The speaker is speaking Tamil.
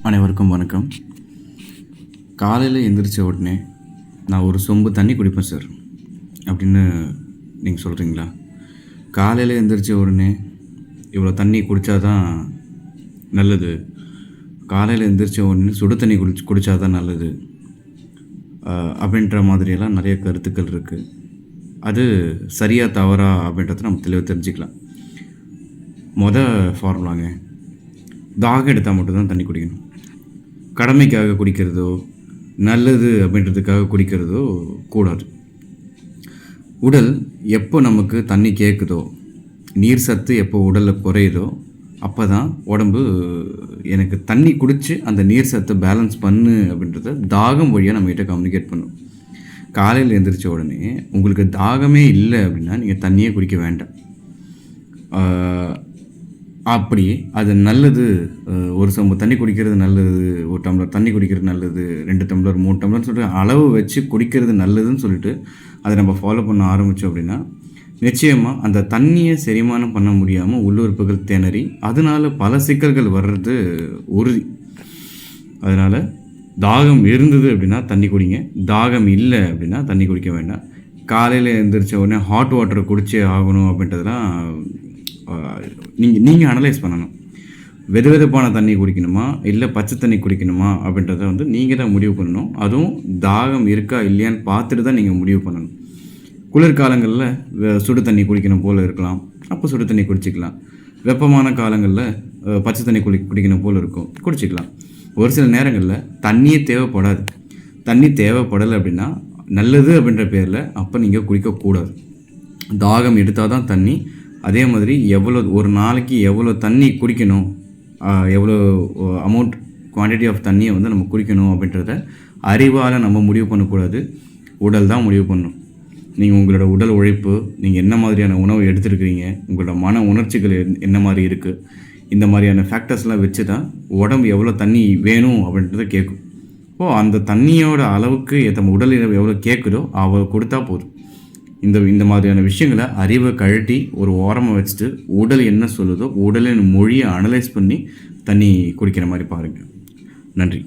அனைவருக்கும் வணக்கம். காலையில் எந்திரிச்ச உடனே நான் ஒரு சொம்பு தண்ணி குடிப்பேன் சார் அப்படின்னு நீங்கள் சொல்கிறீங்களா? காலையில் எந்திரிச்ச உடனே இவ்வளோ தண்ணி குடித்தா தான் நல்லது, காலையில் எந்திரிச்ச உடனே சுடு தண்ணி குடித்தா தான் நல்லது அப்படின்ற மாதிரியெல்லாம் நிறைய கருத்துக்கள் இருக்குது. அது சரியா தவறா அப்படின்றத நம்ம தெளிவாக தெரிஞ்சுக்கலாம். ஃபார்முலாங்க, தாகம் எடுத்தால் மட்டும்தான் தண்ணி குடிக்கணும். கடமைக்காக குடிக்கிறதோ நல்லது அப்படின்றதுக்காக குடிக்கிறதோ கூடாது. உடல் எப்போ நமக்கு தண்ணி கேட்குதோ, நீர் சத்து எப்போ உடலில் குறையுதோ அப்போ தான் உடம்பு எனக்கு தண்ணி குடித்து அந்த நீர் சத்தை பேலன்ஸ் பண்ணு அப்படின்றத தாகம் வழியாக நம்மகிட்ட கம்யூனிகேட் பண்ணும். காலையில் எழுந்திரிச்ச உடனே உங்களுக்கு தாகமே இல்லை அப்படின்னா நீங்கள் தண்ணியே குடிக்க வேண்டாம். அப்படி அது நல்லது, ஒரு சொம்பு தண்ணி குடிக்கிறது நல்லது, ஒரு டம்ளர் தண்ணி குடிக்கிறது நல்லது, 2 டம்ளர் 3 டம்ளர்னு சொல்லிட்டு அளவு வச்சு குடிக்கிறது நல்லதுன்னு சொல்லிட்டு அதை நம்ம ஃபாலோ பண்ண ஆரம்பித்தோம் அப்படின்னா நிச்சயமாக அந்த தண்ணியை செரிமானம் பண்ண முடியாமல் உள்ளுறுப்புகள் திணறி அதனால் பல சிக்கல்கள் வர்றது உறுதி. அதனால் தாகம் இருந்தது அப்படின்னா தண்ணி குடிங்க, தாகம் இல்லை அப்படின்னா தண்ணி குடிக்க வேண்டாம். காலையில் எழுந்திரிச்ச உடனே ஹாட் வாட்டரை குடிச்சே ஆகணும் அப்படின்றதெல்லாம் நீங்கள் அனலைஸ் பண்ணணும். வெதுவெதுப்பான தண்ணி குடிக்கணுமா இல்லை பச்சை தண்ணி குடிக்கணுமா அப்படின்றத நீங்கள் தான் முடிவு பண்ணணும். அதுவும் தாகம் இருக்கா இல்லையான்னு பார்த்துட்டு தான் நீங்கள் முடிவு பண்ணணும். குளிர்காலங்களில் சுடு தண்ணி குடிக்கணும் போல் இருக்கலாம், அப்போ சுடு தண்ணி குடிச்சிக்கலாம். வெப்பமான காலங்களில் பச்சை தண்ணி குடிக்கணும் போல் இருக்கும், குடிச்சிக்கலாம். ஒரு சில நேரங்களில் தண்ணியே தேவைப்படாது. தண்ணி தேவைப்படலை அப்படின்னா நல்லது அப்படின்ற பேரில் அப்போ நீங்கள் குடிக்கக்கூடாது. தாகம் எடுத்தால் தான் தண்ணி. அதே மாதிரி ஒரு நாளைக்கு எவ்வளோ தண்ணி குடிக்கணும், எவ்வளோ அமௌண்ட் குவான்டிட்டி ஆஃப் தண்ணியை நம்ம குடிக்கணும் அப்படின்றத அறிவால் நம்ம முடிவு பண்ணக்கூடாது. உடல் தான் முடிவு பண்ணணும். நீங்கள் உங்களோட உடல் உழைப்பு, நீங்கள் என்ன மாதிரியான உணவு எடுத்துருக்கிறீங்க, உங்களோட மன உணர்ச்சிகள் என்ன மாதிரி இருக்குது, இந்த மாதிரியான ஃபேக்டர்ஸ்லாம் வச்சு தான் உடம்பு எவ்வளோ தண்ணி வேணும் அப்படின்றத கேட்கும். அந்த தண்ணியோட அளவுக்கு நம்ம உடல் எவ்வளோ கேட்குதோ அவ்வளோ கொடுத்தா போதும். இந்த மாதிரியான விஷயங்களை அறிவை கழட்டி ஒரு ஓரமாக வச்சுட்டு உடல் என்ன சொல்லுதோ உடலின் மொழியை அனலைஸ் பண்ணி தண்ணி குடிக்கிற மாதிரி பாருங்கள். நன்றி.